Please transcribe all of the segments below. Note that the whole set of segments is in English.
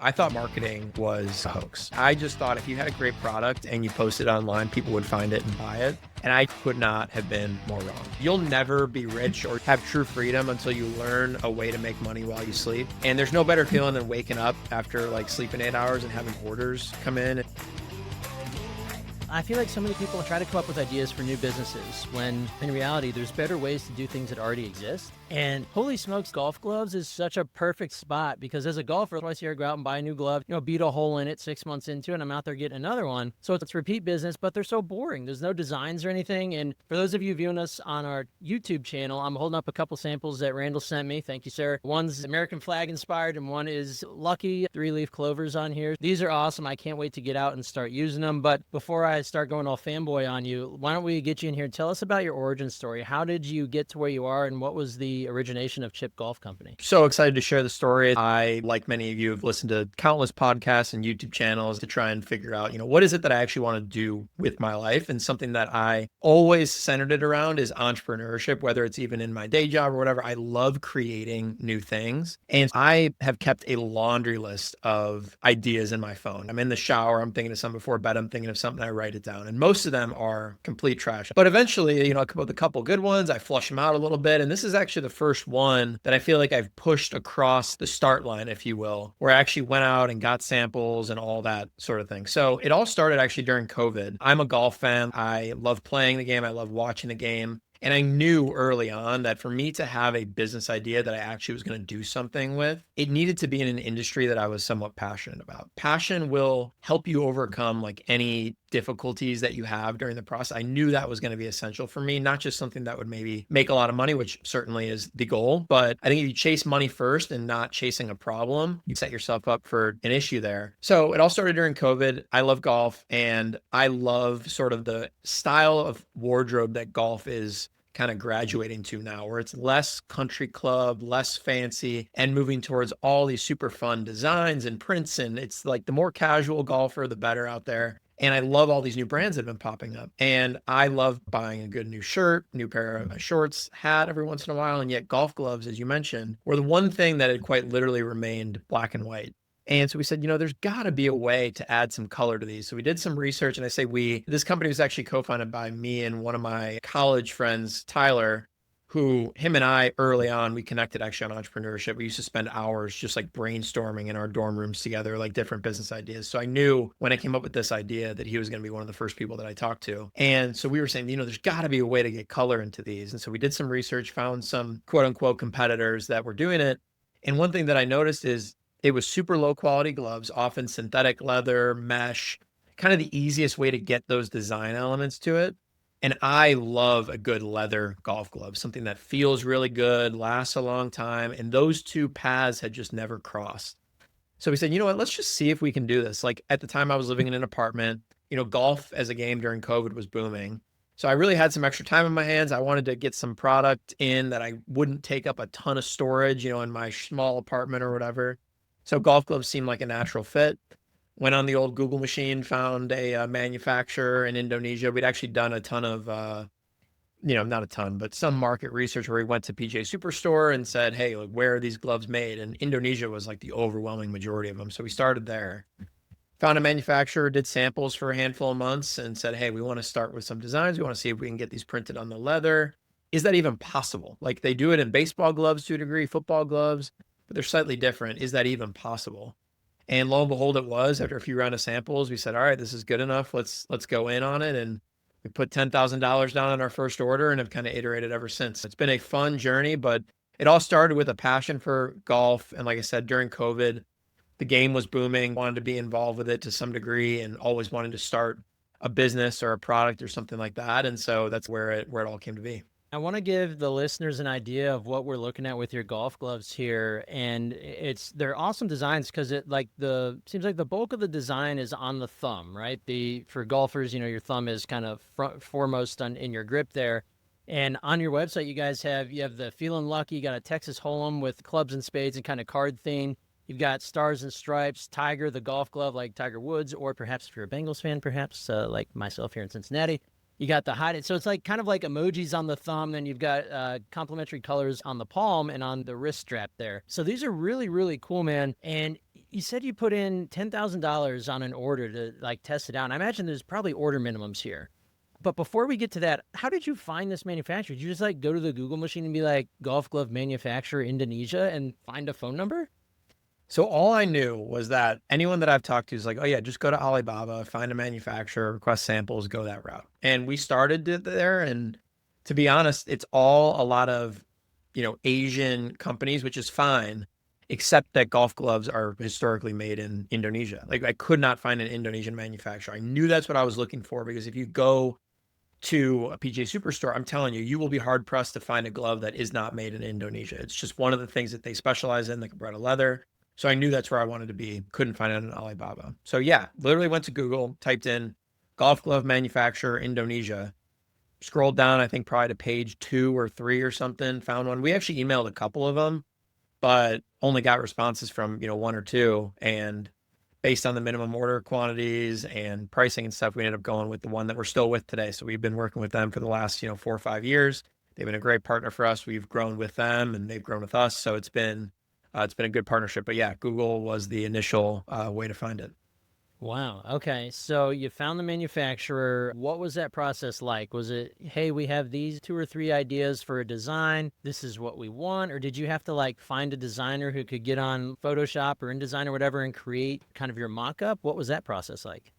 I thought marketing was a hoax. I just thought if you had a great product and you posted it online, people would find it and buy it. And I could not have been more wrong. You'll never be rich or have true freedom until you learn a way to make money while you sleep. And there's no better feeling than waking up after like sleeping 8 hours and having orders come in. I feel like so many people try to come up with ideas for new businesses when in reality, there's better ways to do things that already exist. And holy smokes, golf gloves is such a perfect spot because as a golfer, twice a year, I go out and buy a new glove, beat a hole in it 6 months into it, and I'm out there getting another one. So it's repeat business, but they're so boring. There's no designs or anything. And for those of you viewing us on our YouTube channel, I'm holding up a couple samples that Randall sent me. Thank you, sir. One's American flag inspired and one is Lucky 3-leaf clovers on here. These are awesome. I can't wait to get out and start using them. But before I start going all fanboy on you, why don't we get you in here and tell us about your origin story? How did you get to where you are and what was the origination of Chipp Golf Company? So excited to share the story. I, like many of you, have listened to countless podcasts and YouTube channels to try and figure out, what is it that I actually want to do with my life? And something that I always centered it around is entrepreneurship, whether it's even in my day job or whatever. I love creating new things. And I have kept a laundry list of ideas in my phone. I'm in the shower, I'm thinking of something before bed, I'm thinking of something, I write it down. And most of them are complete trash. But eventually, with a couple good ones, I flush them out a little bit. And this is actually the first one that I feel like I've pushed across the start line, if you will, where I actually went out and got samples and all that sort of thing. So it all started actually during COVID. I'm a golf fan. I love playing the game. I love watching the game. And I knew early on that for me to have a business idea that I actually was going to do something with, it needed to be in an industry that I was somewhat passionate about. Passion will help you overcome like any difficulties that you have during the process. I knew that was going to be essential for me, not just something that would maybe make a lot of money, which certainly is the goal. But I think if you chase money first and not chasing a problem, you set yourself up for an issue there. So it all started during COVID. I love golf and I love sort of the style of wardrobe that golf is kind of graduating to now, where it's less country club, less fancy, and moving towards all these super fun designs and prints. And it's like the more casual golfer, the better out there. And I love all these new brands that have been popping up. And I love buying a good new shirt, new pair of shorts, hat every once in a while. And yet golf gloves, as you mentioned, were the one thing that had quite literally remained black and white. And so we said, there's got to be a way to add some color to these. So we did some research, and I say this company was actually co-founded by me and one of my college friends, Tyler, who him and I early on, we connected actually on entrepreneurship. We used to spend hours just like brainstorming in our dorm rooms together, like different business ideas. So I knew when I came up with this idea that he was going to be one of the first people that I talked to. And so we were saying, there's got to be a way to get color into these. And so we did some research, found some quote unquote competitors that were doing it. And one thing that I noticed is it was super low quality gloves, often synthetic leather, mesh, kind of the easiest way to get those design elements to it. And I love a good leather golf glove, something that feels really good, lasts a long time. And those two paths had just never crossed. So we said, you know what, let's just see if we can do this. Like at the time I was living in an apartment, golf as a game during COVID was booming. So I really had some extra time in my hands. I wanted to get some product in that I wouldn't take up a ton of storage, in my small apartment or whatever. So golf gloves seemed like a natural fit. Went on the old Google machine, found a manufacturer in Indonesia. We'd actually done a ton of, not a ton, but some market research where we went to PGA Superstore and said, hey, like, where are these gloves made? And Indonesia was like the overwhelming majority of them. So we started there. Found a manufacturer, did samples for a handful of months and said, hey, we want to start with some designs. We want to see if we can get these printed on the leather. Is that even possible? Like they do it in baseball gloves to a degree, football gloves, but they're slightly different. Is that even possible? And lo and behold, it was. After a few rounds of samples, we said, all right, this is good enough. Let's go in on it. And we put $10,000 down on our first order and have kind of iterated ever since. It's been a fun journey, but it all started with a passion for golf. And like I said, during COVID, the game was booming, wanted to be involved with it to some degree and always wanted to start a business or a product or something like that. And so that's where it all came to be. I want to give the listeners an idea of what we're looking at with your golf gloves here, and they're awesome designs because seems like the bulk of the design is on the thumb, right? For golfers, your thumb is kind of foremost in your grip there. And on your website, you have the Feeling Lucky, you got a Texas Hold'em with clubs and spades and kind of card theme. You've got Stars and Stripes, Tiger, the golf glove like Tiger Woods, or perhaps if you're a Bengals fan, perhaps like myself here in Cincinnati. You got the hide it. So it's like kind of like emojis on the thumb. Then you've got complementary colors on the palm and on the wrist strap there. So these are really, really cool, man. And You said you put in $10,000 on an order to like test it out. And I imagine there's probably order minimums here. But before we get to that, how did you find this manufacturer? Did you just like go to the Google machine and be like golf glove manufacturer Indonesia and find a phone number? So all I knew was that anyone that I've talked to is like, oh yeah, just go to Alibaba, find a manufacturer, request samples, go that route. And we started it there. And to be honest, it's all a lot of, Asian companies, which is fine, except that golf gloves are historically made in Indonesia. Like I could not find an Indonesian manufacturer. I knew that's what I was looking for because if you go to a PGA Superstore, I'm telling you, you will be hard pressed to find a glove that is not made in Indonesia. It's just one of the things that they specialize in, like a bread of leather. So I knew that's where I wanted to be. Couldn't find it on Alibaba. So yeah, literally went to Google, typed in golf glove manufacturer Indonesia, scrolled down, I think probably to page 2 or 3 or something, found one. We actually emailed a couple of them, but only got responses from, 1 or 2. And based on the minimum order quantities and pricing and stuff, we ended up going with the one that we're still with today. So we've been working with them for the last, 4 or 5 years. They've been a great partner for us. We've grown with them and they've grown with us. So it's been a good partnership. But yeah, Google was the initial way to find it. Wow. Okay. So you found the manufacturer. What was that process like? Was it, hey, we have these 2 or 3 ideas for a design. This is what we want. Or did you have to like find a designer who could get on Photoshop or InDesign or whatever and create kind of your mock-up? What was that process like?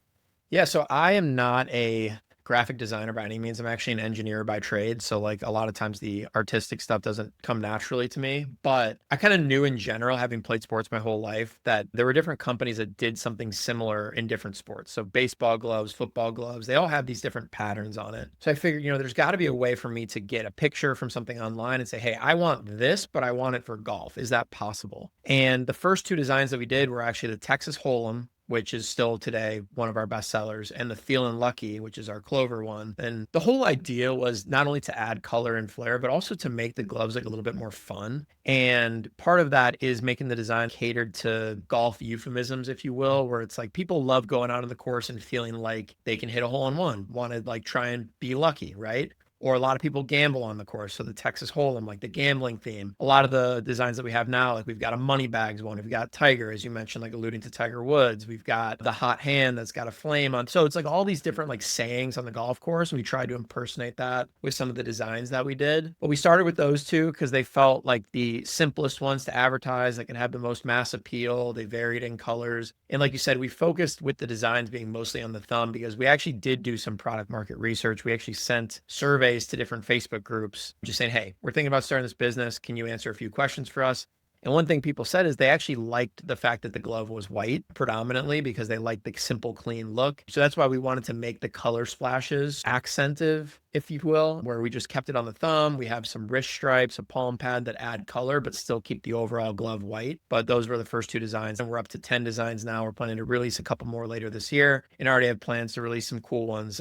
Yeah, so I am not a graphic designer by any means. I'm actually an engineer by trade. So like a lot of times the artistic stuff doesn't come naturally to me. But I kind of knew in general, having played sports my whole life, that there were different companies that did something similar in different sports. So baseball gloves, football gloves, they all have these different patterns on it. So I figured, there's got to be a way for me to get a picture from something online and say, hey, I want this, but I want it for golf. Is that possible? And the first 2 designs that we did were actually the Texas Hold'em, which is still today one of our best sellers, and the Feelin' Lucky, which is our Clover one. And the whole idea was not only to add color and flair, but also to make the gloves like a little bit more fun. And part of that is making the design catered to golf euphemisms, if you will, where it's like people love going out on the course and feeling like they can hit a hole in one, want to like try and be lucky, right? Or a lot of people gamble on the course. So the Texas Hold'em, like the gambling theme. A lot of the designs that we have now, like we've got a money bags one. We've got Tiger, as you mentioned, like alluding to Tiger Woods. We've got the hot hand that's got a flame on. So it's like all these different like sayings on the golf course. And we tried to impersonate that with some of the designs that we did. But we started with those 2 because they felt like the simplest ones to advertise that could have the most mass appeal. They varied in colors. And like you said, we focused with the designs being mostly on the thumb because we actually did do some product market research. We actually sent surveys to different Facebook groups just saying, hey, we're thinking about starting this business. Can you answer a few questions for us? And one thing people said is they actually liked the fact that the glove was white predominantly because they liked the simple, clean look. So that's why we wanted to make the color splashes accentive, if you will, where we just kept it on the thumb. We have some wrist stripes, a palm pad that add color, but still keep the overall glove white. But those were the first 2 designs. And we're up to 10 designs now. We're planning to release a couple more later this year and already have plans to release some cool ones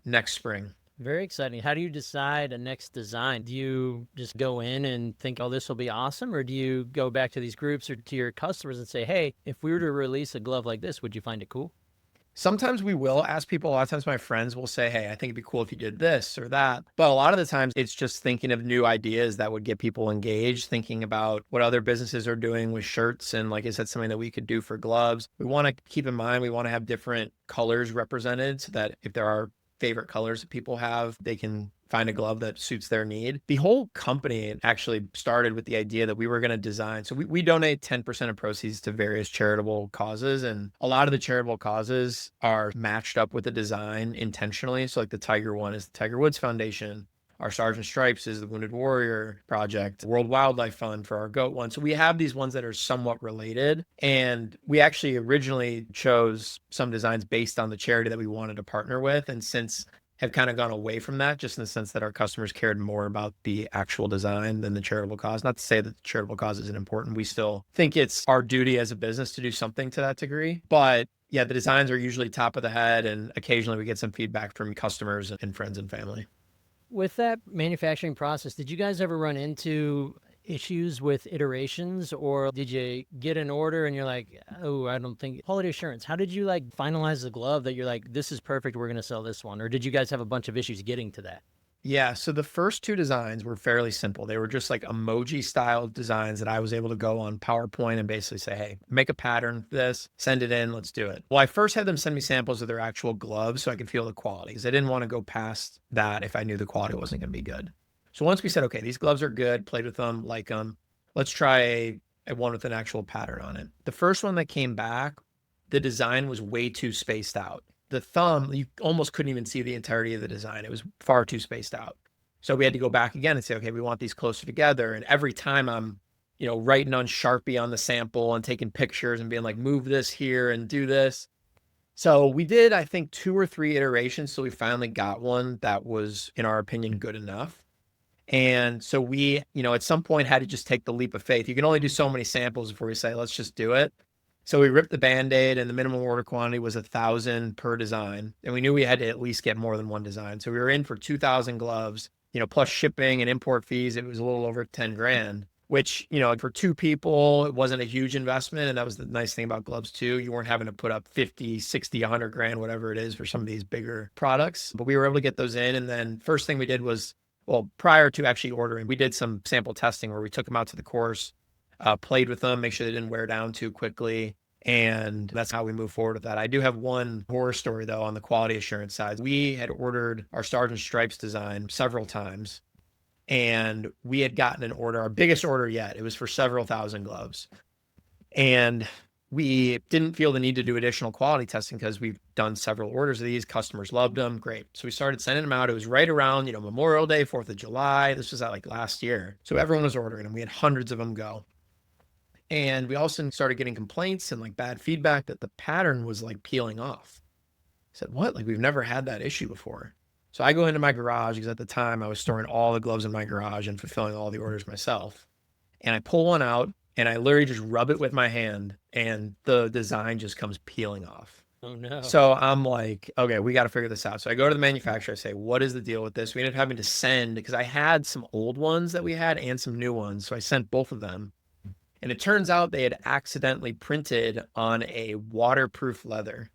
next spring. Very exciting. How do you decide a next design? Do you just go in and think, oh, this will be awesome? Or do you go back to these groups or to your customers and say, hey, if we were to release a glove like this, would you find it cool? Sometimes we will ask people. A lot of times my friends will say, hey, I think it'd be cool if you did this or that. But a lot of the times it's just thinking of new ideas that would get people engaged, thinking about what other businesses are doing with shirts. And like I said, something that we could do for gloves. We want to keep in mind, we want to have different colors represented so that if there are favorite colors that people have, they can find a glove that suits their need. The whole company actually started with the idea that we were going to design. So we donate 10% of proceeds to various charitable causes. And a lot of the charitable causes are matched up with the design intentionally. So like the Tiger one is the Tiger Woods Foundation. Our Sergeant Stripes is the Wounded Warrior Project, World Wildlife Fund for our goat one. So we have these ones that are somewhat related. And we actually originally chose some designs based on the charity that we wanted to partner with. And since have kind of gone away from that, just in the sense that our customers cared more about the actual design than the charitable cause. Not to say that the charitable cause isn't important. We still think it's our duty as a business to do something to that degree. But yeah, the designs are usually top of the head. And occasionally we get some feedback from customers and friends and family. With that manufacturing process, did you guys ever run into issues with iterations, or did you get an order and you're like, oh, I don't think quality assurance? How did you like finalize the glove that you're like, this is perfect, we're going to sell this one? Or did you guys have a bunch of issues getting to that? Yeah, so the first two designs were fairly simple. They were just like emoji style designs that I was able to go on PowerPoint and basically say, hey, make a pattern for this, send it in, let's do it. Well, I first had them send me samples of their actual gloves so I could feel the quality because I didn't want to go past that if I knew the quality wasn't going to be good. So once we said, okay, these gloves are good, played with them, like them, let's try a one with an actual pattern on it. The first one that came back, the design was way too spaced out. The thumb, you almost couldn't even see the entirety of the design. It was far too spaced out. So we had to go back again and say, okay, we want these closer together. And every time I'm, writing on Sharpie on the sample and taking pictures and being like, move this here and do this. So we did, I think, 2 or 3 iterations. So we finally got one that was, in our opinion, good enough. And so we, at some point had to just take the leap of faith. You can only do so many samples before we say, let's just do it. So we ripped the Band-Aid and the minimum order quantity was 1,000 per design. And we knew we had to at least get more than one design. So we were in for 2,000 gloves, plus shipping and import fees. It was a little over 10 grand, which, for 2 people, it wasn't a huge investment. And that was the nice thing about gloves too. You weren't having to put up 50, 60, 100 grand, whatever it is for some of these bigger products. But we were able to get those in. And then first thing we did was, well, prior to actually ordering, we did some sample testing where we took them out to the course, played with them, make sure they didn't wear down too quickly. And that's how we move forward with that. I do have one horror story though on the quality assurance side. We had ordered our Stars and Stripes design several times and we had gotten an order, our biggest order yet. It was for several thousand gloves. And we didn't feel the need to do additional quality testing because we've done several orders of these. Customers loved them. Great. So we started sending them out. It was right around, Memorial Day, 4th of July. This was like last year. So everyone was ordering them. We had hundreds of them go. And we also started getting complaints and like bad feedback that the pattern was like peeling off. I said, what? Like we've never had that issue before. So I go into my garage because at the time I was storing all the gloves in my garage and fulfilling all the orders myself. And I pull one out and I literally just rub it with my hand and the design just comes peeling off. Oh no. So I'm like, okay, we got to figure this out. So I go to the manufacturer, I say, what is the deal with this? We ended up having to send, because I had some old ones that we had and some new ones. So I sent both of them. And it turns out they had accidentally printed on a waterproof leather,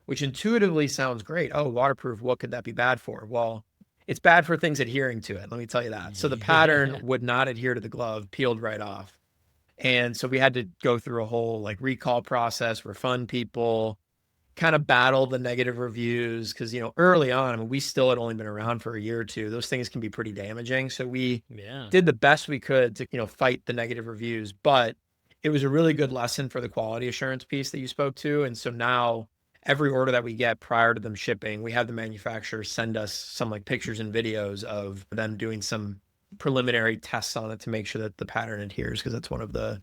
which intuitively sounds great. Oh, waterproof, what could that be bad for? Well, it's bad for things adhering to it. Let me tell you that. So the pattern would not adhere to the glove, peeled right off. And so we had to go through a whole like recall process, refund people, kind of battle the negative reviews. Cause, early on, I mean, we still had only been around for a year or two. Those things can be pretty damaging. So we did the best we could to, fight the negative reviews, but it was a really good lesson for the quality assurance piece that you spoke to. And so now every order that we get prior to them shipping, we have the manufacturer send us some like pictures and videos of them doing some preliminary tests on it to make sure that the pattern adheres. Cause that's one of the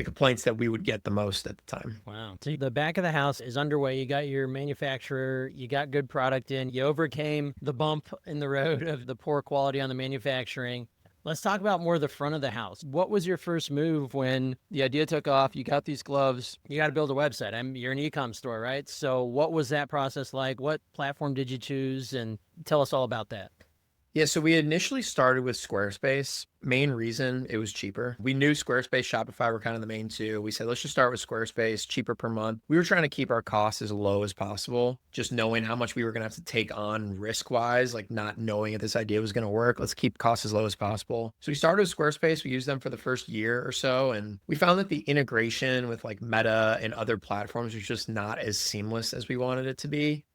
complaints that we would get the most at the time. Wow. So the back of the house is underway. You got your manufacturer, you got good product in, you overcame the bump in the road of the poor quality on the manufacturing. Let's talk about more the front of the house. What was your first move when the idea took off? You got these gloves, you got to build a website. You're an e-com store, right? So what was that process like? What platform did you choose? And tell us all about that. Yeah, so we initially started with Squarespace. Main reason, it was cheaper. We knew Squarespace, Shopify were kind of the main two. We said, let's just start with Squarespace, cheaper per month. We were trying to keep our costs as low as possible, just knowing how much we were going to have to take on risk-wise, like not knowing if this idea was going to work. Let's keep costs as low as possible. So we started with Squarespace. We used them for the first year or so, and we found that the integration with like Meta and other platforms was just not as seamless as we wanted it to be.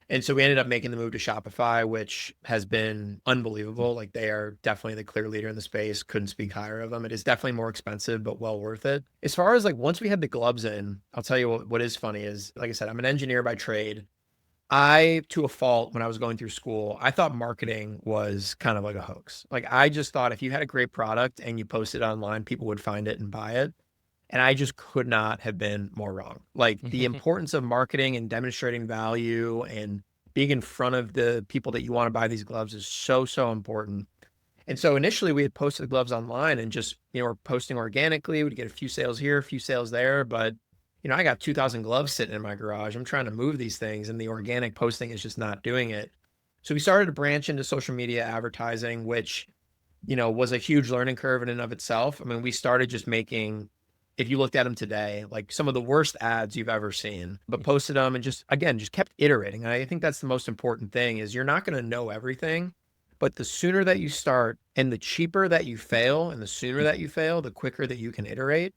And so we ended up making the move to Shopify, which has been unbelievable. Like they are definitely the clear leader in the space. Couldn't speak higher of them. It is definitely more expensive, but well worth it. As far as like once we had the gloves in, I'll tell you what is funny is, like I said, I'm an engineer by trade. To a fault, when I was going through school, I thought marketing was kind of like a hoax. Like I just thought if you had a great product and you posted it online, people would find it and buy it. And I just could not have been more wrong. Like the importance of marketing and demonstrating value and being in front of the people that you want to buy these gloves is so, so important. And so initially we had posted the gloves online and just, we're posting organically. We'd get a few sales here, a few sales there. But, I got 2,000 gloves sitting in my garage. I'm trying to move these things and the organic posting is just not doing it. So we started to branch into social media advertising, which, was a huge learning curve in and of itself. I mean, we started just making, if you looked at them today, like some of the worst ads you've ever seen, but posted them and just kept iterating. And I think that's the most important thing is you're not going to know everything, But the sooner that you start and the cheaper that you fail and the sooner that you fail, the quicker that you can iterate.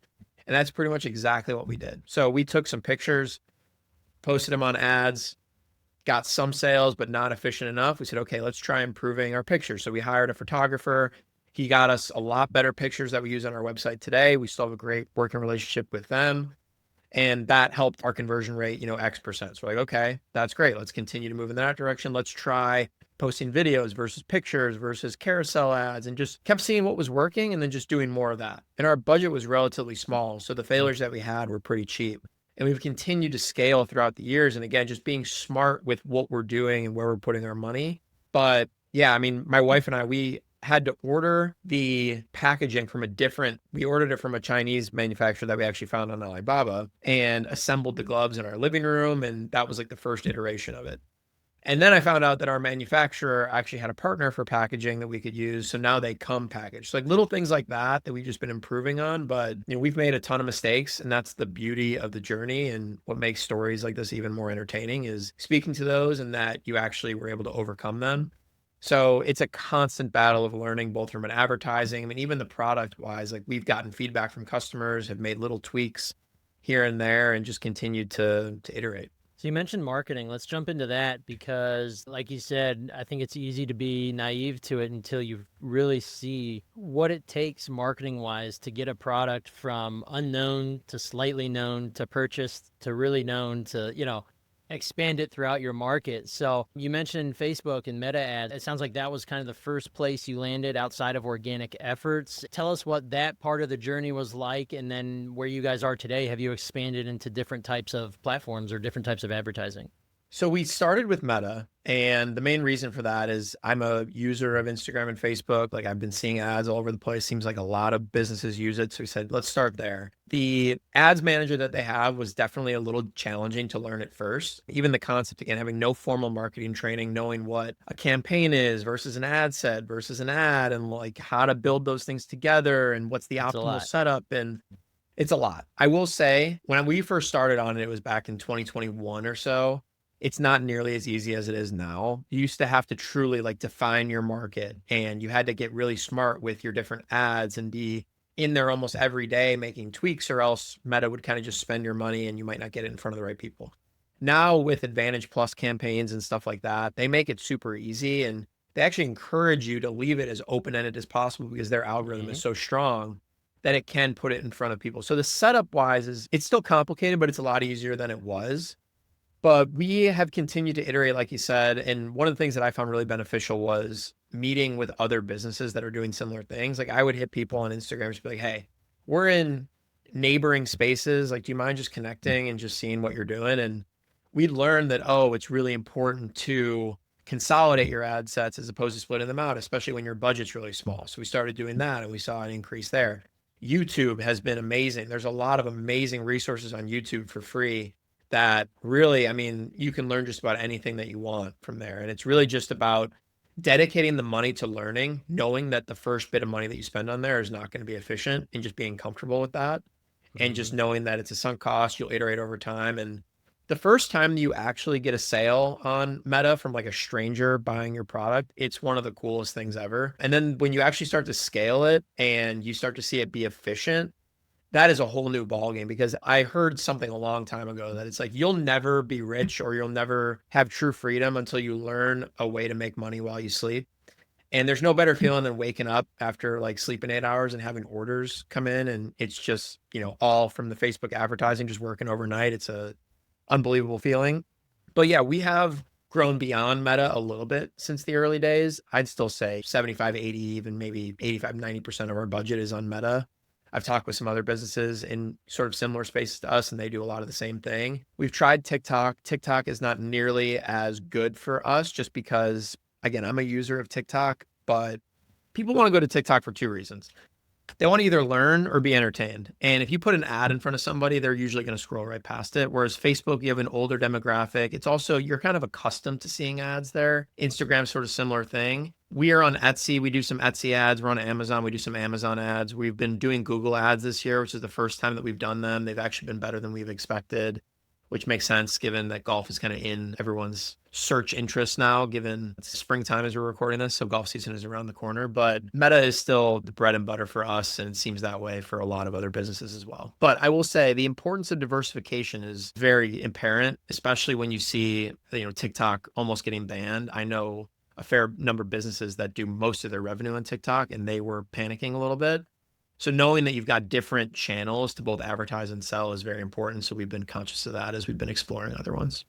And that's pretty much exactly what we did. So we took some pictures, posted them on ads, got some sales, but not efficient enough. We said, okay, let's try improving our pictures. So we hired a photographer. He got us a lot better pictures that we use on our website today. We still have a great working relationship with them. And that helped our conversion rate, X percent. So we're like, okay, that's great. Let's continue to move in that direction. Let's try posting videos versus pictures versus carousel ads, and just kept seeing what was working and then just doing more of that. And our budget was relatively small. So the failures that we had were pretty cheap. And we've continued to scale throughout the years. And again, just being smart with what we're doing and where we're putting our money. But yeah, I mean, my wife and I, we had to order the packaging we ordered it from a Chinese manufacturer that we actually found on Alibaba, and assembled the gloves in our living room. And that was like the first iteration of it. And then I found out that our manufacturer actually had a partner for packaging that we could use. So now they come packaged. So like little things like that we've just been improving on. But we've made a ton of mistakes, and that's the beauty of the journey. And what makes stories like this even more entertaining is speaking to those and that you actually were able to overcome them. So it's a constant battle of learning, both from an advertising, I mean, even the product wise, like we've gotten feedback from customers, have made little tweaks here and there, and just continued to iterate. So you mentioned marketing. Let's jump into that because, like you said, I think it's easy to be naive to it until you really see what it takes marketing-wise to get a product from unknown to slightly known to purchased to really known to, expand it throughout your market. So you mentioned Facebook and Meta ads. It sounds like that was kind of the first place you landed outside of organic efforts. Tell us what that part of the journey was like, and then where you guys are today. Have you expanded into different types of platforms or different types of advertising? So we started with Meta, and the main reason for that is I'm a user of Instagram and Facebook. Like I've been seeing ads all over the place. Seems like a lot of businesses use it. So we said, let's start there. The ads manager that they have was definitely a little challenging to learn at first. Even the concept, again, having no formal marketing training, knowing what a campaign is versus an ad set versus an ad, and like how to build those things together and what's the It's a optimal lot. setup. And it's a lot. I will say when we first started on it, it was back in 2021 or so. It's not nearly as easy as it is now. You used to have to truly like define your market, and you had to get really smart with your different ads and be in there almost every day making tweaks, or else Meta would kind of just spend your money and you might not get it in front of the right people. Now with Advantage Plus campaigns and stuff like that, they make it super easy, and they actually encourage you to leave it as open-ended as possible because their algorithm is so strong that it can put it in front of people. So the setup wise it's still complicated, but it's a lot easier than it was. But we have continued to iterate, like you said. And one of the things that I found really beneficial was meeting with other businesses that are doing similar things. Like I would hit people on Instagram and just be like, hey, we're in neighboring spaces. Like, do you mind just connecting and just seeing what you're doing? And we learned that, oh, it's really important to consolidate your ad sets as opposed to splitting them out, especially when your budget's really small. So we started doing that, and we saw an increase there. YouTube has been amazing. There's a lot of amazing resources on YouTube for free that really, I mean, you can learn just about anything that you want from there. And it's really just about dedicating the money to learning, knowing that the first bit of money that you spend on there is not going to be efficient, and just being comfortable with that. And just knowing that it's a sunk cost, you'll iterate over time. And the first time you actually get a sale on Meta from like a stranger buying your product, it's one of the coolest things ever. And then when you actually start to scale it and you start to see it be efficient, that is a whole new ballgame. Because I heard something a long time ago that it's like you'll never be rich or you'll never have true freedom until you learn a way to make money while you sleep. And there's no better feeling than waking up after like sleeping 8 hours and having orders come in, and it's just, all from the Facebook advertising just working overnight. It's a unbelievable feeling. But yeah, we have grown beyond Meta a little bit since the early days. I'd still say 75, 80, even maybe 85, 90% of our budget is on Meta. I've talked with some other businesses in sort of similar spaces to us, and they do a lot of the same thing. We've tried TikTok. TikTok is not nearly as good for us just because, again, I'm a user of TikTok, but people want to go to TikTok for two reasons. They want to either learn or be entertained. And if you put an ad in front of somebody, they're usually going to scroll right past it. Whereas Facebook, you have an older demographic. It's also, you're kind of accustomed to seeing ads there. Instagram, sort of similar thing. We are on Etsy. We do some Etsy ads. We're on Amazon. We do some Amazon ads. We've been doing Google ads this year, which is the first time that we've done them. They've actually been better than we've expected, which makes sense given that golf is kind of in everyone's search interest now, given it's springtime as we're recording this. So golf season is around the corner, but Meta is still the bread and butter for us. And it seems that way for a lot of other businesses as well. But I will say the importance of diversification is very apparent, especially when you see, TikTok almost getting banned. I know a fair number of businesses that do most of their revenue on TikTok, and they were panicking a little bit. So knowing that you've got different channels to both advertise and sell is very important. So we've been conscious of that as we've been exploring other ones.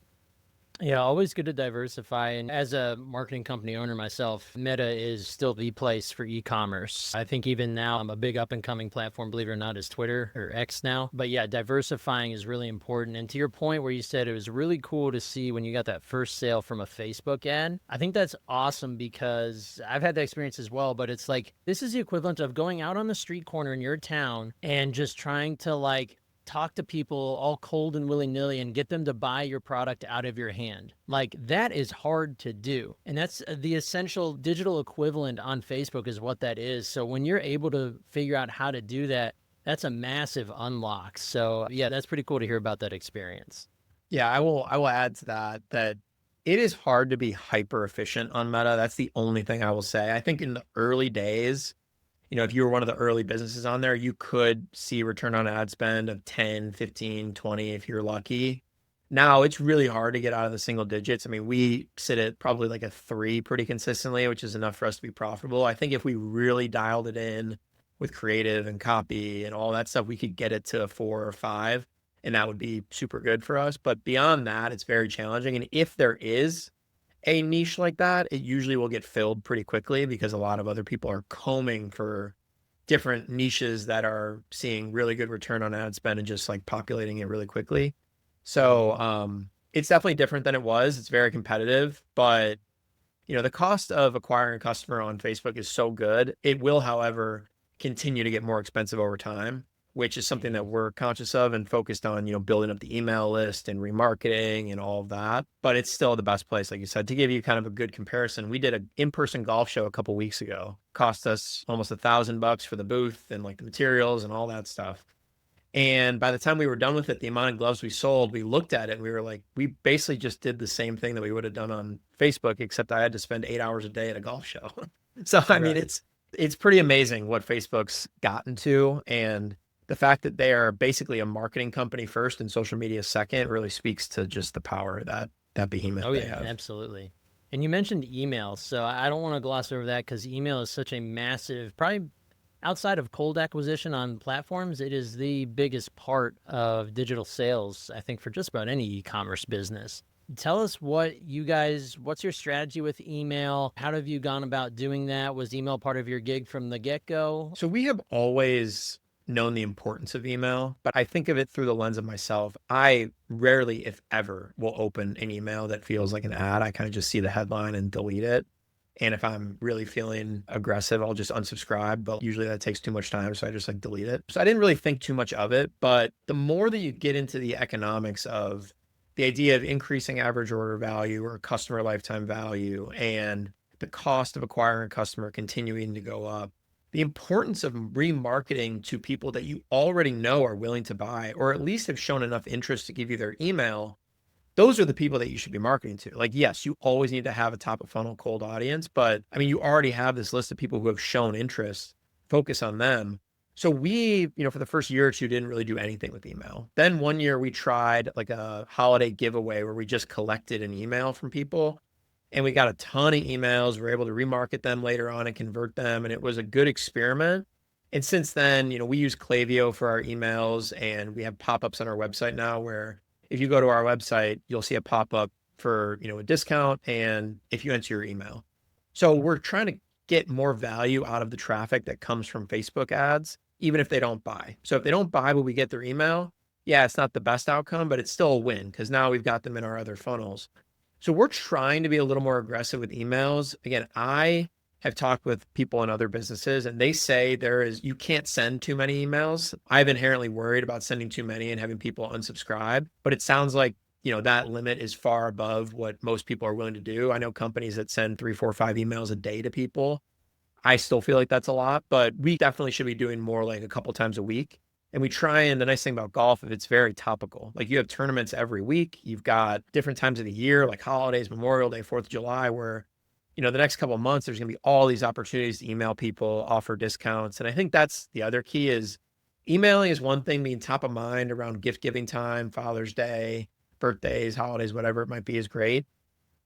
Yeah, always good to diversify. And as a marketing company owner myself, Meta is still the place for e-commerce. I think even now I'm a big up and coming platform, believe it or not, is Twitter or X now. But yeah, diversifying is really important. And to your point where you said it was really cool to see when you got that first sale from a Facebook ad, I think that's awesome because I've had that experience as well. But it's like, this is the equivalent of going out on the street corner in your town and just trying to talk to people all cold and willy-nilly and get them to buy your product out of your hand. Like, that is hard to do. And that's the essential digital equivalent on Facebook is what that is. So when you're able to figure out how to do that, that's a massive unlock. So yeah, that's pretty cool to hear about that experience. Yeah, I will add to that it is hard to be hyper efficient on Meta. That's the only thing I will say. I think in the early days, if you were one of the early businesses on there, you could see return on ad spend of 10, 15, 20 if you're lucky. Now it's really hard to get out of the single digits. I mean, we sit at probably like a 3 pretty consistently, which is enough for us to be profitable. I think if we really dialed it in with creative and copy and all that stuff, we could get it to a 4 or 5, and that would be super good for us. But beyond that, it's very challenging. And if there is a niche like that, it usually will get filled pretty quickly because a lot of other people are combing for different niches that are seeing really good return on ad spend and just like populating it really quickly. So it's definitely different than it was. It's very competitive, but the cost of acquiring a customer on Facebook is so good. It will, however, continue to get more expensive over time, which is something that we're conscious of and focused on, building up the email list and remarketing and all of that. But it's still the best place, like you said. To give you kind of a good comparison, we did an in-person golf show a couple weeks ago. Cost us almost $1,000 for the booth and like the materials and all that stuff. And by the time we were done with it, the amount of gloves we sold, we looked at it and we were like, we basically just did the same thing that we would have done on Facebook, except I had to spend 8 hours a day at a golf show. So, I mean, it's pretty amazing what Facebook's gotten to. And the fact that they are basically a marketing company first and social media second really speaks to just the power of that behemoth they have. Absolutely. And you mentioned email, so I don't want to gloss over that because email is such a massive, probably outside of cold acquisition on platforms, it is the biggest part of digital sales, I think, for just about any e-commerce business. Tell us what's your strategy with email? How have you gone about doing that? Was email part of your gig from the get-go? So we have always known the importance of email, but I think of it through the lens of myself. I rarely, if ever, will open an email that feels like an ad. I kind of just see the headline and delete it. And if I'm really feeling aggressive, I'll just unsubscribe, but usually that takes too much time. So I just delete it. So I didn't really think too much of it, but the more that you get into the economics of the idea of increasing average order value or customer lifetime value and the cost of acquiring a customer continuing to go up, the importance of remarketing to people that you already know are willing to buy, or at least have shown enough interest to give you their email, those are the people that you should be marketing to. Like, yes, you always need to have a top of funnel cold audience, but I mean, you already have this list of people who have shown interest. Focus on them. So we, for the first year or two, didn't really do anything with email. Then one year we tried like a holiday giveaway where we just collected an email from people and we got a ton of emails. We were able to remarket them later on and convert them. And it was a good experiment. And since then, we use Klaviyo for our emails, and we have pop-ups on our website now where if you go to our website, you'll see a pop-up for, a discount and if you enter your email. So we're trying to get more value out of the traffic that comes from Facebook ads, even if they don't buy. So if they don't buy, but we get their email, yeah, it's not the best outcome, but it's still a win because now we've got them in our other funnels. So we're trying to be a little more aggressive with emails. Again, I have talked with people in other businesses and they say you can't send too many emails. I've inherently worried about sending too many and having people unsubscribe, but it sounds like, that limit is far above what most people are willing to do. I know companies that send 3, 4, 5 emails a day to people. I still feel like that's a lot, but we definitely should be doing more like a couple times a week And we try, and the nice thing about golf is it's very topical. Like you have tournaments every week. You've got different times of the year, like holidays, Memorial Day, 4th of July, where, the next couple of months, there's going to be all these opportunities to email people, offer discounts. And I think that's the other key is emailing is one thing, being top of mind around gift giving time, Father's Day, birthdays, holidays, whatever it might be is great.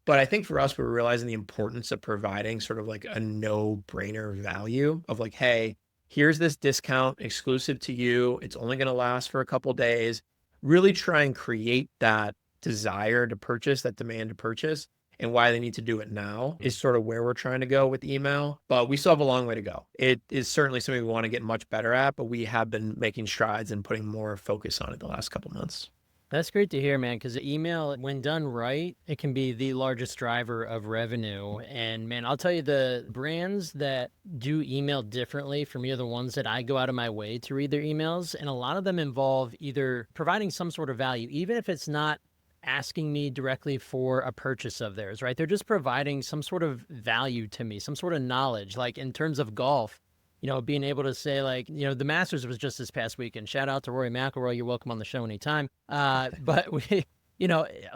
But I think for us, we were realizing the importance of providing sort of like a no-brainer value of like, hey, here's this discount exclusive to you. It's only going to last for a couple days. Really try and create that desire to purchase, that demand to purchase, and why they need to do it now is sort of where we're trying to go with email. But we still have a long way to go. It is certainly something we want to get much better at, but we have been making strides and putting more focus on it the last couple months. That's great to hear, man, because email, when done right, it can be the largest driver of revenue. And man, I'll tell you, the brands that do email differently for me are the ones that I go out of my way to read their emails. And a lot of them involve either providing some sort of value, even if it's not asking me directly for a purchase of theirs, right? They're just providing some sort of value to me, some sort of knowledge, like in terms of golf. Being able to say like, the Masters was just this past weekend. Shout out to Rory McIlroy. You're welcome on the show anytime. But we,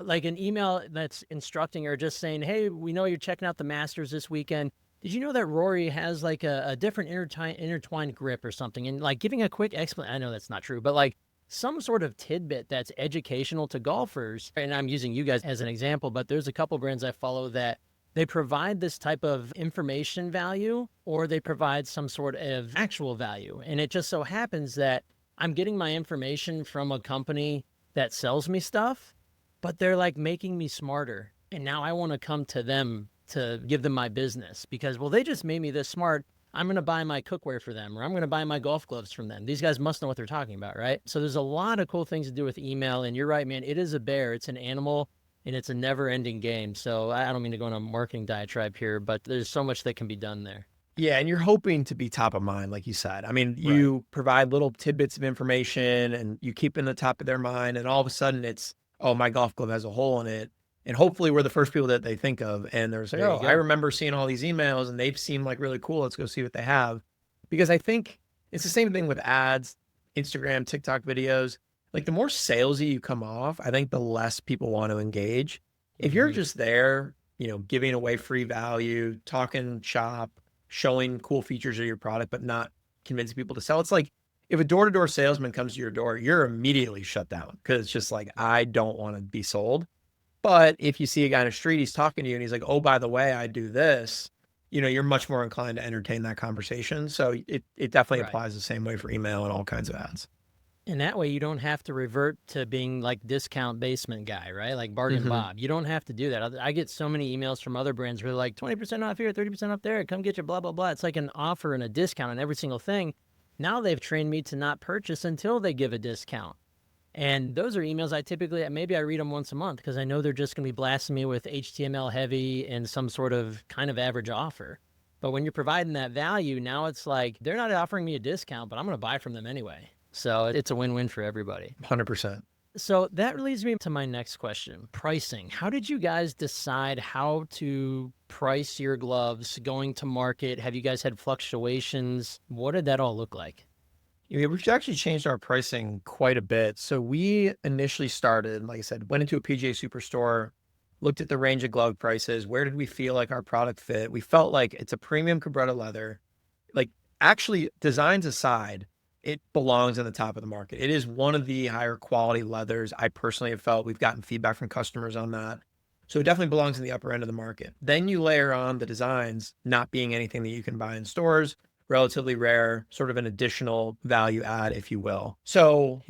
like an email that's instructing or just saying, hey, we know you're checking out the Masters this weekend. Did you know that Rory has like a different intertwined grip or something? And like giving a quick explanation. I know that's not true, but like some sort of tidbit that's educational to golfers. And I'm using you guys as an example, but there's a couple brands I follow that they provide this type of information value or they provide some sort of actual value. And it just so happens that I'm getting my information from a company that sells me stuff, but they're like making me smarter. And now I want to come to them to give them my business because, well, they just made me this smart. I'm going to buy my cookware for them, or I'm going to buy my golf gloves from them. These guys must know what they're talking about, right? So there's a lot of cool things to do with email. And you're right, man, it is a bear. It's an animal. And it's a never-ending game. So I don't mean to go on a marketing diatribe here, but there's so much that can be done there. Yeah, and you're hoping to be top of mind, like you said. I mean, you provide little tidbits of information and you keep in the top of their mind, and all of a sudden it's, oh, my golf glove has a hole in it. And hopefully we're the first people that they think of. And they're saying, oh, I remember seeing all these emails and they've seemed like really cool. Let's go see what they have. Because I think it's the same thing with ads, Instagram, TikTok videos. Like the more salesy you come off, I think the less people want to engage. If you're just there, giving away free value, talking shop, showing cool features of your product, but not convincing people to sell. It's like if a door-to-door salesman comes to your door, you're immediately shut down because it's just like, I don't want to be sold. But if you see a guy in the street, he's talking to you and he's like, oh, by the way, I do this, you're much more inclined to entertain that conversation. So it definitely applies the same way for email and all kinds of ads. And that way you don't have to revert to being like discount basement guy, right? Like Bargain Bob. You don't have to do that. I get so many emails from other brands where they're like 20% off here, 30% off there. Come get your blah, blah, blah. It's like an offer and a discount on every single thing. Now they've trained me to not purchase until they give a discount. And those are emails maybe I read them once a month because I know they're just going to be blasting me with HTML heavy and some sort of kind of average offer. But when you're providing that value, now it's like they're not offering me a discount, but I'm going to buy from them anyway. So it's a win-win for everybody. 100%. So that leads me to my next question, pricing. How did you guys decide how to price your gloves going to market? Have you guys had fluctuations? What did that all look like? Yeah, we've actually changed our pricing quite a bit. So we initially started, like I said, went into a PGA Superstore, looked at the range of glove prices. Where did we feel like our product fit? We felt like it's a premium Cabretta leather. Like actually, designs aside, it belongs in the top of the market. It is one of the higher quality leathers. I personally have felt we've gotten feedback from customers on that. So it definitely belongs in the upper end of the market. Then you layer on the designs not being anything that you can buy in stores, relatively rare, sort of an additional value add, if you will. So,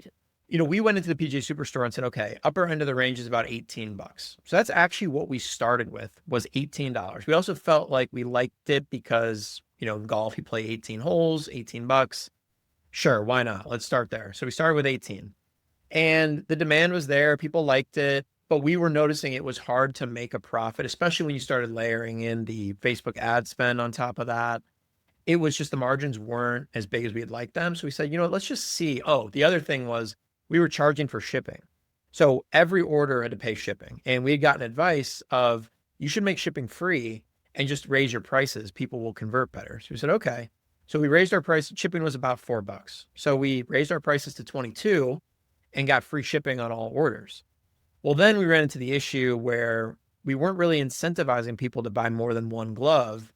we went into the PGA Superstore and said, okay, upper end of the range is about $18. So that's actually what we started with was $18. We also felt like we liked it because, in golf, you play 18 holes, $18. Sure, why not? Let's start there. So we started with 18. And the demand was there. People liked it. But we were noticing it was hard to make a profit, especially when you started layering in the Facebook ad spend on top of that. It was just the margins weren't as big as we'd like them. So we said, let's just see. Oh, the other thing was we were charging for shipping. So every order had to pay shipping. And we had gotten advice of you should make shipping free and just raise your prices. People will convert better. So we said, okay. So we raised our price. Shipping was about $4. So we raised our prices to 22 and got free shipping on all orders. Well, then we ran into the issue where we weren't really incentivizing people to buy more than one glove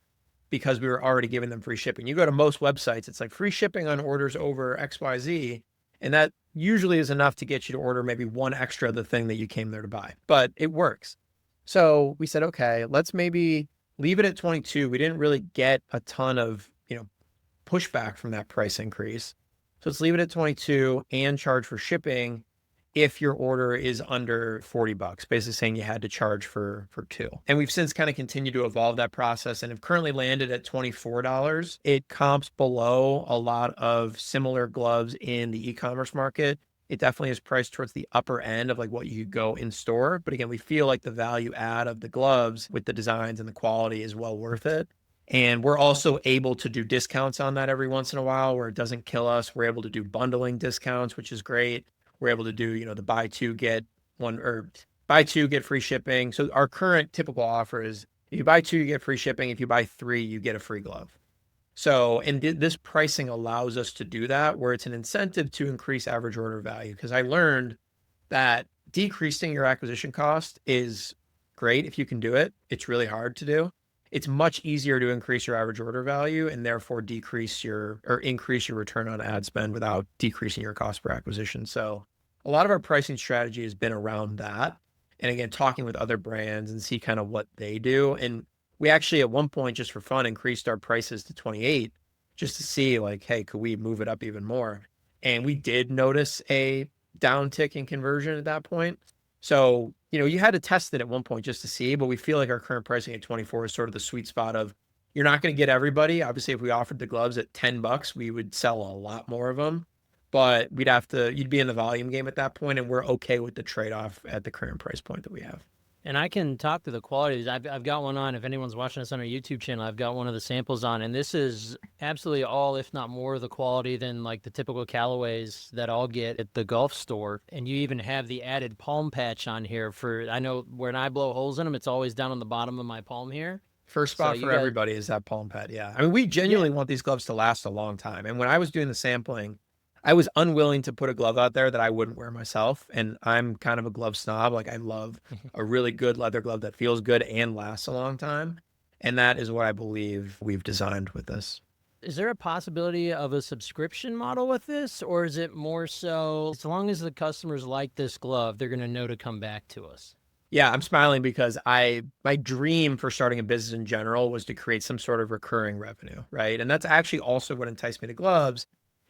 because we were already giving them free shipping. You go to most websites, it's like free shipping on orders over XYZ. And that usually is enough to get you to order maybe one extra of the thing that you came there to buy, but it works. So we said, okay, let's maybe leave it at 22. We didn't really get a ton of, pushback from that price increase. So let's leave it at 22 and charge for shipping if your order is under $40, basically saying you had to charge for two. And we've since kind of continued to evolve that process and have currently landed at $24. It comps below a lot of similar gloves in the e-commerce market. It definitely is priced towards the upper end of like what you could go in store. But again, we feel like the value add of the gloves with the designs and the quality is well worth it. And we're also able to do discounts on that every once in a while where it doesn't kill us. We're able to do bundling discounts, which is great. We're able to do, the buy two, get one, or buy two, get free shipping. So our current typical offer is if you buy two, you get free shipping. If you buy three, you get a free glove. So, and this pricing allows us to do that where it's an incentive to increase average order value. Because I learned that decreasing your acquisition cost is great if you can do it. It's really hard to do. It's much easier to increase your average order value and therefore increase your return on ad spend without decreasing your cost per acquisition. So a lot of our pricing strategy has been around that. And again, talking with other brands and see kind of what they do. And we actually at one point, just for fun, increased our prices to 28 just to see like, hey, could we move it up even more? And we did notice a downtick in conversion at that point. So, you had to test it at one point just to see, but we feel like our current pricing at 24 is sort of the sweet spot of you're not going to get everybody. Obviously, if we offered the gloves at $10, we would sell a lot more of them, but you'd be in the volume game at that point, and we're okay with the trade-off at the current price point that we have. And I can talk to the qualities. I've got one on. If anyone's watching us on our YouTube channel, I've got one of the samples on. And this is absolutely all, if not more, the quality than like the typical Callaways that I'll get at the golf store. And you even have the added palm patch on here I know when I blow holes in them, it's always down on the bottom of my palm here. First spot for everybody is that palm pad. Yeah. I mean, we genuinely want these gloves to last a long time. And when I was doing the sampling, I was unwilling to put a glove out there that I wouldn't wear myself. And I'm kind of a glove snob. Like I love a really good leather glove that feels good and lasts a long time. And that is what I believe we've designed with this. Is there a possibility of a subscription model with this? Or is it more so, as long as the customers like this glove, they're going to know to come back to us? Yeah, I'm smiling because my dream for starting a business in general was to create some sort of recurring revenue, right? And that's actually also what enticed me to gloves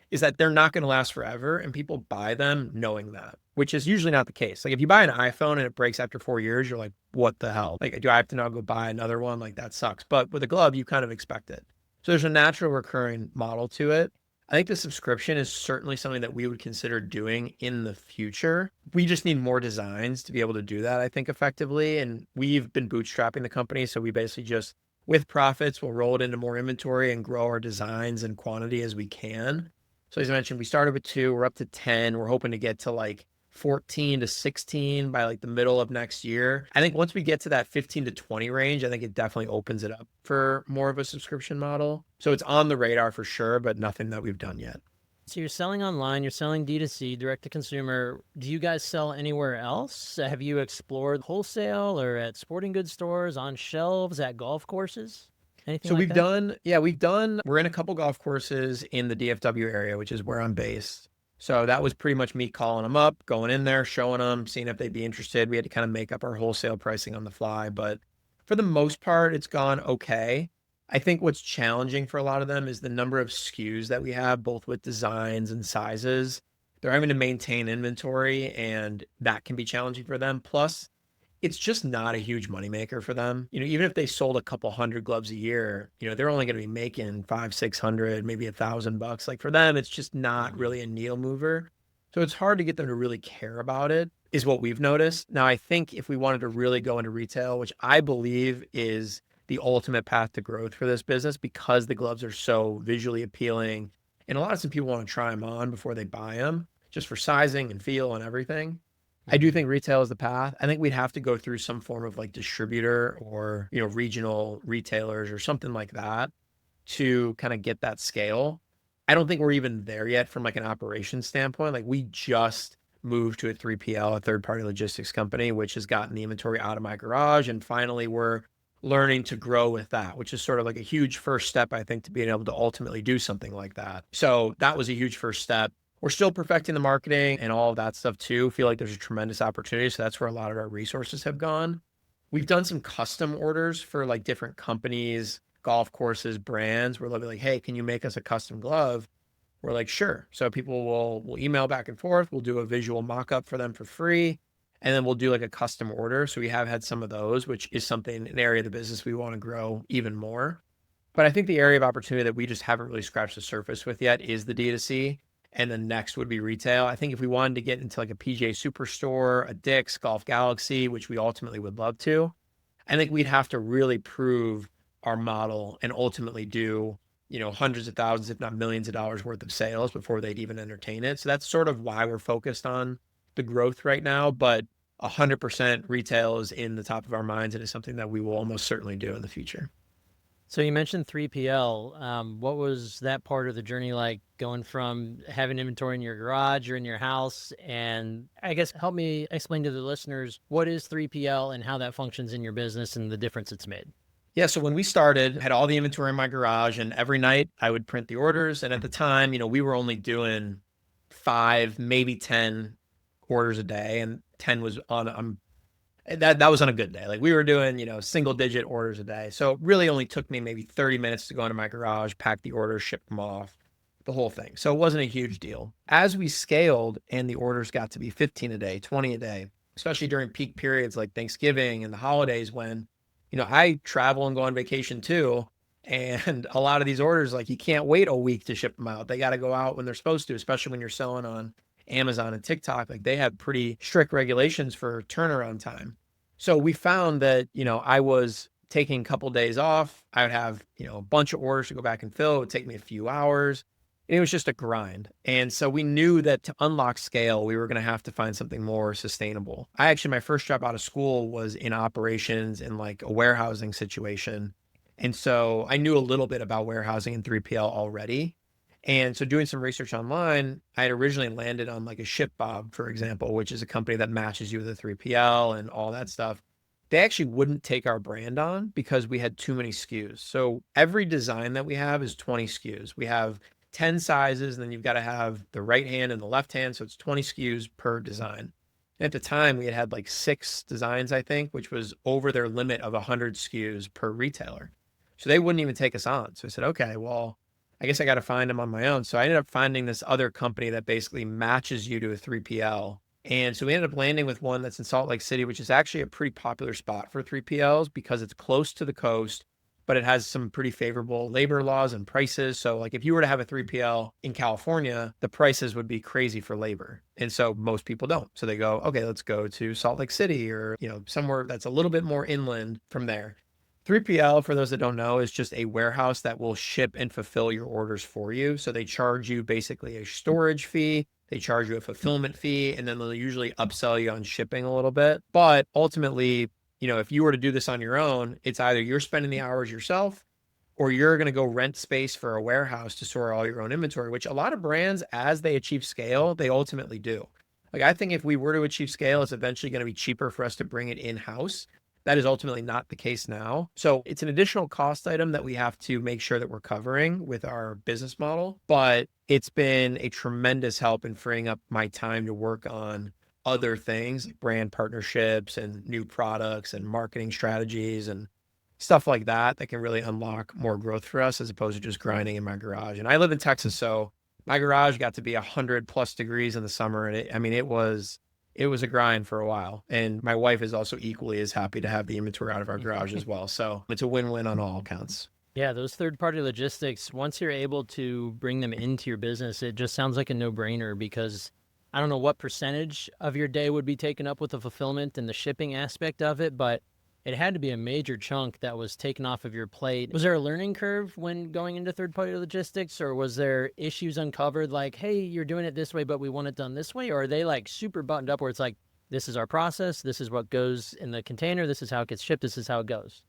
is that they're not going to last forever and people buy them knowing that, which is usually not the case. Like if you buy an iPhone and it breaks after 4 years, you're like, what the hell? Like, do I have to now go buy another one? Like that sucks. But with a glove, you kind of expect it. So there's a natural recurring model to it. I think the subscription is certainly something that we would consider doing in the future. We just need more designs to be able to do that, I think, effectively. And we've been bootstrapping the company. So we basically just, with profits, we'll roll it into more inventory and grow our designs and quantity as we can. So as I mentioned, we started with 2, we're up to 10. We're hoping to get to like 14 to 16 by like the middle of next year. I think once we get to that 15 to 20 range, I think it definitely opens it up for more of a subscription model. So it's on the radar for sure, but nothing that we've done yet. So you're selling online, you're selling D2C, direct to consumer. Do you guys sell anywhere else? Have you explored wholesale or at sporting goods stores, on shelves, at golf courses? Anything So like that? we're in a couple golf courses in the DFW area, which is where I'm based. So that was pretty much me calling them up, going in there, showing them, seeing if they'd be interested. We had to kind of make up our wholesale pricing on the fly, but for the most part, it's gone okay. I think what's challenging for a lot of them is the number of SKUs that we have, both with designs and sizes. They're having to maintain inventory, and that can be challenging for them. Plus, it's just not a huge moneymaker for them. Even if they sold a couple hundred gloves a year, they're only going to be making 500, 600, maybe $1,000. Like for them, it's just not really a needle mover. So it's hard to get them to really care about it, is what we've noticed. Now, I think if we wanted to really go into retail, which I believe is the ultimate path to growth for this business because the gloves are so visually appealing. And a lot of some people want to try them on before they buy them, just for sizing and feel and everything. I do think retail is the path. I think we'd have to go through some form of like distributor or, regional retailers or something like that to kind of get that scale. I don't think we're even there yet from like an operations standpoint. Like we just moved to a 3PL, a third party logistics company, which has gotten the inventory out of my garage. And finally, we're learning to grow with that, which is sort of like a huge first step, I think, to being able to ultimately do something like that. So that was a huge first step. We're still perfecting the marketing and all of that stuff too. Feel like there's a tremendous opportunity. So that's where a lot of our resources have gone. We've done some custom orders for like different companies, golf courses, brands, where they'll be like, hey, can you make us a custom glove? We're like, sure. So people will email back and forth. We'll do a visual mock-up for them for free. And then we'll do like a custom order. So we have had some of those, which is something, an area of the business we want to grow even more. But I think the area of opportunity that we just haven't really scratched the surface with yet is the D2C. And the next would be retail. I think if we wanted to get into like a PGA Superstore, a Dick's, Golf Galaxy, which we ultimately would love to, I think we'd have to really prove our model and ultimately do, hundreds of thousands, if not millions of dollars worth of sales before they'd even entertain it. So that's sort of why we're focused on the growth right now. But 100% retail is in the top of our minds and is something that we will almost certainly do in the future. So you mentioned 3PL. What was that part of the journey like, going from having inventory in your garage or in your house? And I guess help me explain to the listeners, what is 3PL and how that functions in your business and the difference it's made? Yeah, so when we started, I had all the inventory in my garage, and every night I would print the orders. And at the time, we were only doing 5, maybe 10 orders a day, and 10 was on that was on a good day. Like we were doing, single digit orders a day. So it really only took me maybe 30 minutes to go into my garage, pack the orders, ship them off, the whole thing. So it wasn't a huge deal. As we scaled and the orders got to be 15 a day, 20 a day, especially during peak periods like Thanksgiving and the holidays when, I travel and go on vacation too. And a lot of these orders, like you can't wait a week to ship them out. They got to go out when they're supposed to, especially when you're selling on Amazon and TikTok. Like they have pretty strict regulations for turnaround time. So we found that, I was taking a couple days off. I would have, a bunch of orders to go back and fill. It would take me a few hours. And it was just a grind. And so we knew that to unlock scale, we were going to have to find something more sustainable. My first job out of school was in operations in like a warehousing situation. And so I knew a little bit about warehousing in 3PL already. And so doing some research online, I had originally landed on like a ShipBob, for example, which is a company that matches you with a 3PL and all that stuff. They actually wouldn't take our brand on because we had too many SKUs. So every design that we have is 20 SKUs. We have 10 sizes, and then you've got to have the right hand and the left hand. So it's 20 SKUs per design. And at the time, we had like 6 designs, I think, which was over their limit of 100 SKUs per retailer. So they wouldn't even take us on. So I said, okay, well, I guess I got to find them on my own. So I ended up finding this other company that basically matches you to a 3PL. And so we ended up landing with one that's in Salt Lake City, which is actually a pretty popular spot for 3PLs because it's close to the coast, but it has some pretty favorable labor laws and prices. So like if you were to have a 3PL in California, the prices would be crazy for labor. And so most people don't. So they go, okay, let's go to Salt Lake City or, somewhere that's a little bit more inland from there. 3PL, for those that don't know, is just a warehouse that will ship and fulfill your orders for you. So they charge you basically a storage fee, they charge you a fulfillment fee, and then they'll usually upsell you on shipping a little bit. But ultimately, if you were to do this on your own, it's either you're spending the hours yourself or you're going to go rent space for a warehouse to store all your own inventory, which a lot of brands, as they achieve scale, they ultimately do. Like I think if we were to achieve scale, it's eventually going to be cheaper for us to bring it in-house. That is ultimately not the case now. So it's an additional cost item that we have to make sure that we're covering with our business model. But it's been a tremendous help in freeing up my time to work on other things like brand partnerships and new products and marketing strategies and stuff like that that can really unlock more growth for us as opposed to just grinding in my garage. And I live in Texas, so my garage got to be 100 plus degrees in the summer. And it was a grind for a while. And my wife is also equally as happy to have the inventory out of our garage as well. So it's a win-win on all accounts. Yeah, those third-party logistics, once you're able to bring them into your business, it just sounds like a no-brainer because I don't know what percentage of your day would be taken up with the fulfillment and the shipping aspect of it, but it had to be a major chunk that was taken off of your plate. Was there a learning curve when going into third-party logistics, or was there issues uncovered like, hey, you're doing it this way, but we want it done this way? Or are they like super buttoned up where it's like, this is our process, this is what goes in the container, this is how it gets shipped, this is how it goes?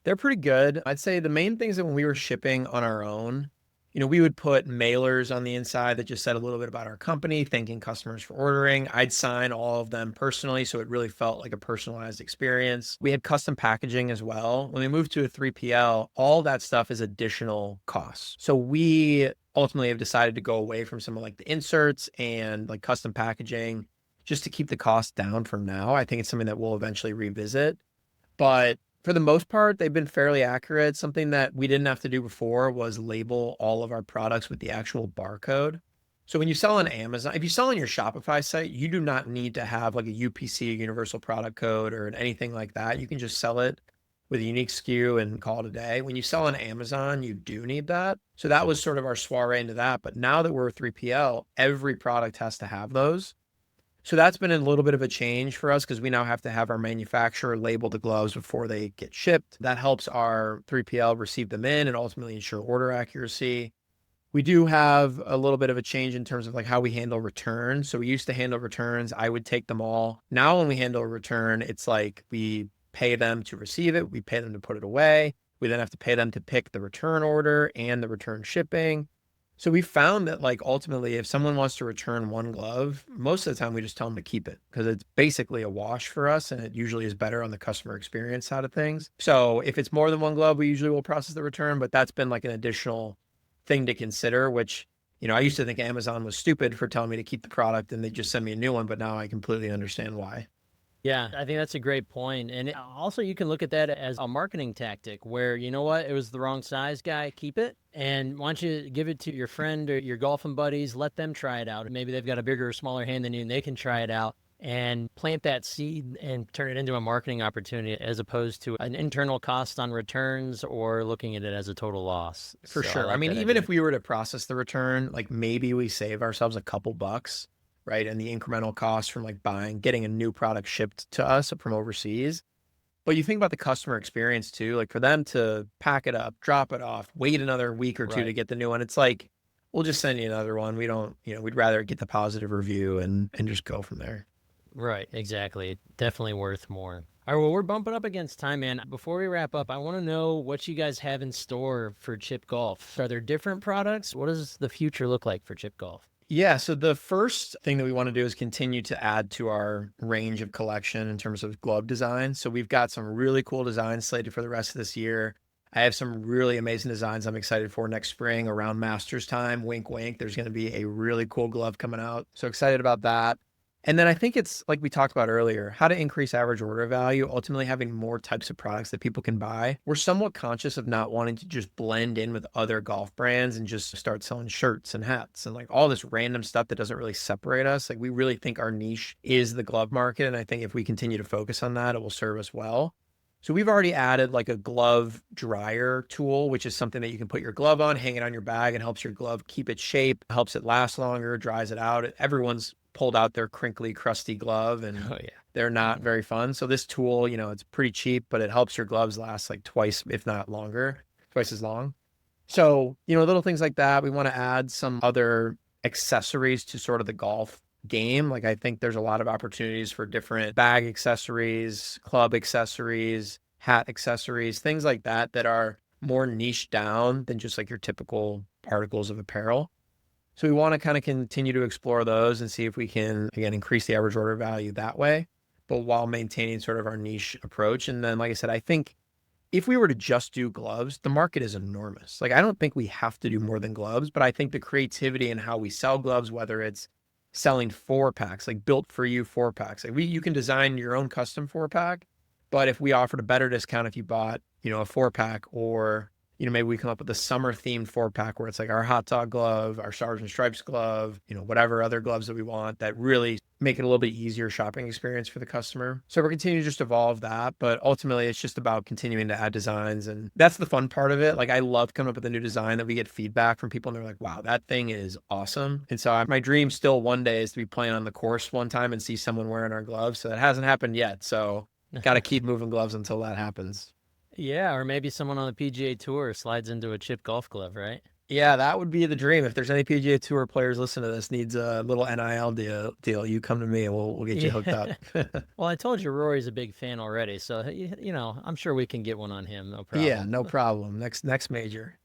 They're pretty good. I'd say the main things that when we were shipping on our own, we would put mailers on the inside that just said a little bit about our company, thanking customers for ordering. I'd sign all of them personally, so it really felt like a personalized experience. We had custom packaging as well. When we moved to a 3PL, all that stuff is additional costs. So we ultimately have decided to go away from some of like the inserts and like custom packaging just to keep the cost down for now. I think it's something that we'll eventually revisit. But for the most part, they've been fairly accurate. Something that we didn't have to do before was label all of our products with the actual barcode. So when you sell on Amazon, if you sell on your Shopify site, you do not need to have like a UPC, a universal product code, or anything like that. You can just sell it with a unique SKU and call it a day. When you sell on Amazon, you do need that. So that was sort of our soiree into that. But now that we're a 3PL, every product has to have those. So that's been a little bit of a change for us because we now have to have our manufacturer label the gloves before they get shipped. That helps our 3PL receive them in and ultimately ensure order accuracy. We do have a little bit of a change in terms of like how we handle returns. So we used to handle returns. I would take them all. Now when we handle a return, it's like we pay them to receive it. We pay them to put it away. We then have to pay them to pick the return order and the return shipping. So we found that like ultimately if someone wants to return one glove, most of the time we just tell them to keep it because it's basically a wash for us and it usually is better on the customer experience side of things. So if it's more than one glove, we usually will process the return, but that's been like an additional thing to consider, which, I used to think Amazon was stupid for telling me to keep the product and they just send me a new one, but now I completely understand why. Yeah, I think that's a great point. And also, you can look at that as a marketing tactic where, you know what, it was the wrong size, guy, keep it. And why don't you give it to your friend or your golfing buddies, let them try it out. Maybe they've got a bigger or smaller hand than you and they can try it out and plant that seed and turn it into a marketing opportunity as opposed to an internal cost on returns or looking at it as a total loss. For So I sure. I like mean, that even idea. if we were to process the return, like maybe we save ourselves a couple bucks, right? And the incremental cost from like getting a new product shipped to us from overseas. But you think about the customer experience too, like for them to pack it up, drop it off, wait another week or two to Right. get the new one. It's like, we'll just send you another one. We don't, we'd rather get the positive review and just go from there. Right, exactly. Definitely worth more. All right, well, we're bumping up against time, man. Before we wrap up, I want to know what you guys have in store for Chip Golf. Are there different products? What does the future look like for Chip Golf? Yeah, so the first thing that we want to do is continue to add to our range of collection in terms of glove design. So we've got some really cool designs slated for the rest of this year. I have some really amazing designs I'm excited for next spring around Masters time. Wink, wink. There's going to be a really cool glove coming out. So excited about that. And then I think it's like we talked about earlier, how to increase average order value, ultimately having more types of products that people can buy. We're somewhat conscious of not wanting to just blend in with other golf brands and just start selling shirts and hats and like all this random stuff that doesn't really separate us. Like we really think our niche is the glove market. And I think if we continue to focus on that, it will serve us well. So we've already added like a glove dryer tool, which is something that you can put your glove on, hang it on your bag and helps your glove keep its shape, helps it last longer, dries it out. Everyone's pulled out their crinkly, crusty glove and Oh, yeah. they're not very fun. So this tool, it's pretty cheap, but it helps your gloves last like twice, if not longer, twice as long. So, little things like that. We want to add some other accessories to sort of the golf game. Like I think there's a lot of opportunities for different bag accessories, club accessories, hat accessories, things like that that are more niche down than just like your typical articles of apparel. So we want to kind of continue to explore those and see if we can, again, increase the average order value that way, but while maintaining sort of our niche approach. And then, like I said, I think if we were to just do gloves, the market is enormous. Like, I don't think we have to do more than gloves, but I think the creativity in how we sell gloves, whether it's selling 4-packs, like built for you 4-packs, like you can design your own custom 4-pack, but if we offered a better discount if you bought, a 4-pack or maybe we come up with a summer themed 4-pack where it's like our hot dog glove, our stars and stripes glove, whatever other gloves that we want that really make it a little bit easier shopping experience for the customer. So we're continuing to just evolve that, but ultimately it's just about continuing to add designs. And that's the fun part of it. Like I love coming up with a new design that we get feedback from people and they're like, wow, that thing is awesome. And so my dream still one day is to be playing on the course one time and see someone wearing our gloves. So that hasn't happened yet. So got to keep moving gloves until that happens. Yeah, or maybe someone on the PGA Tour slides into a Chip golf glove, right? Yeah, that would be the dream. If there's any PGA Tour players listening to this needs a little NIL deal, you come to me and we'll get you hooked Yeah. up. Well, I told you Rory's a big fan already, so I'm sure we can get one on him, no Yeah, problem. no problem. Next major.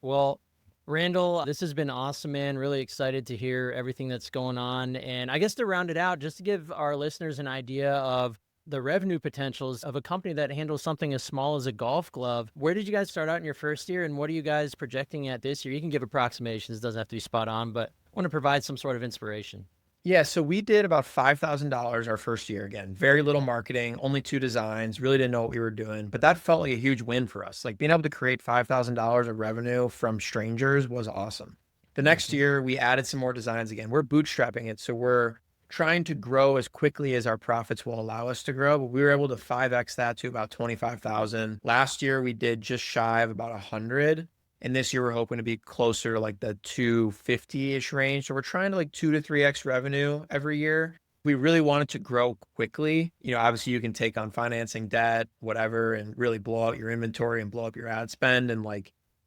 Well, Randall, this has been awesome, man. Really excited to hear everything that's going on. And I guess to round it out, just to give our listeners an idea of the revenue potentials of a company that handles something as small as a golf glove. Where did you guys start out in your first year, and what are you guys projecting at this year? You can give approximations, it doesn't have to be spot on, but I want to provide some sort of inspiration. Yeah, so we did about $5,000 our first year again. Very little marketing, only 2 designs, really didn't know what we were doing, but that felt like a huge win for us. Like being able to create $5,000 of revenue from strangers was awesome. The next Hmm. year we added some more designs again. We're bootstrapping it, so we're trying to grow as quickly as our profits will allow us to grow, but we were able to 5x that to about 25,000. Last year we did just shy of about 100. And this year we're hoping to be closer to like the 250-ish range. So we're trying to like 2 to 3x revenue every year. We really wanted to grow quickly. Obviously you can take on financing debt, whatever, and really blow out your inventory and blow up your ad spend. And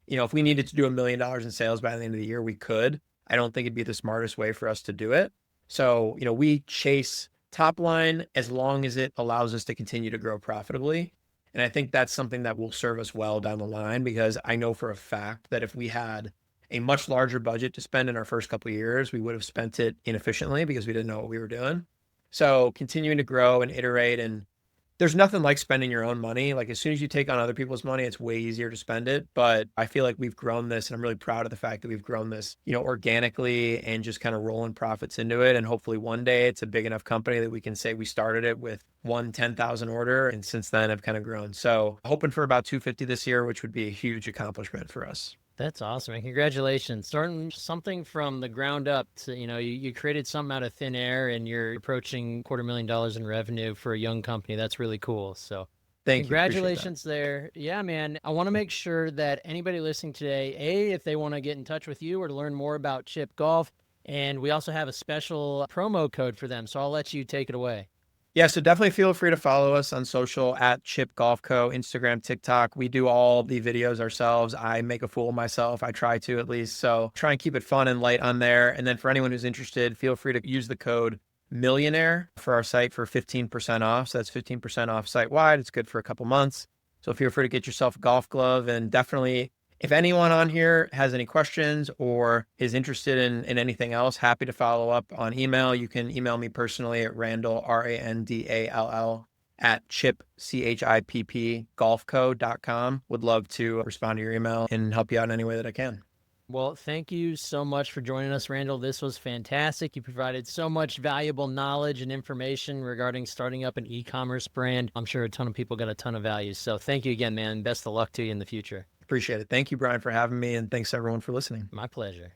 if we needed to do $1 million in sales by the end of the year, we could. I don't think it'd be the smartest way for us to do it. So, we chase top line as long as it allows us to continue to grow profitably. And I think that's something that will serve us well down the line, because I know for a fact that if we had a much larger budget to spend in our first couple of years, we would have spent it inefficiently because we didn't know what we were doing. So continuing to grow and iterate, and there's nothing like spending your own money. Like as soon as you take on other people's money, it's way easier to spend it. But I feel like we've grown this, and I'm really proud of the fact that we've grown this, organically and just kind of rolling profits into it. And hopefully one day it's a big enough company that we can say we started it with one 10,000 order, and since then have kind of grown. So hoping for about 250 this year, which would be a huge accomplishment for us. That's awesome, and congratulations. Starting something from the ground up to, you created something out of thin air and you're approaching $250,000 in revenue for a young company. That's really cool. So Thank you. Appreciate that. congratulations there. Yeah, man. I want to make sure that anybody listening today, if they want to get in touch with you or to learn more about Chipp Golf, and we also have a special promo code for them. So I'll let you take it away. Yeah, so definitely feel free to follow us on social at Chipp Golf Co, Instagram, TikTok. We do all the videos ourselves. I make a fool of myself. I try to, at least. So try and keep it fun and light on there. And then for anyone who's interested, feel free to use the code millionaire for our site for 15% off. So that's 15% off site wide. It's good for a couple months. So feel free to get yourself a golf glove, and definitely, if anyone on here has any questions or is interested in anything else, happy to follow up on email. You can email me personally at Randall, Randall, at Chipp, Chipp, golfco.com. Would love to respond to your email and help you out in any way that I can. Well, thank you so much for joining us, Randall. This was fantastic. You provided so much valuable knowledge and information regarding starting up an e-commerce brand. I'm sure a ton of people got a ton of value. So thank you again, man. Best of luck to you in the future. Appreciate it. Thank you, Brian, for having me. And thanks everyone for listening. My pleasure.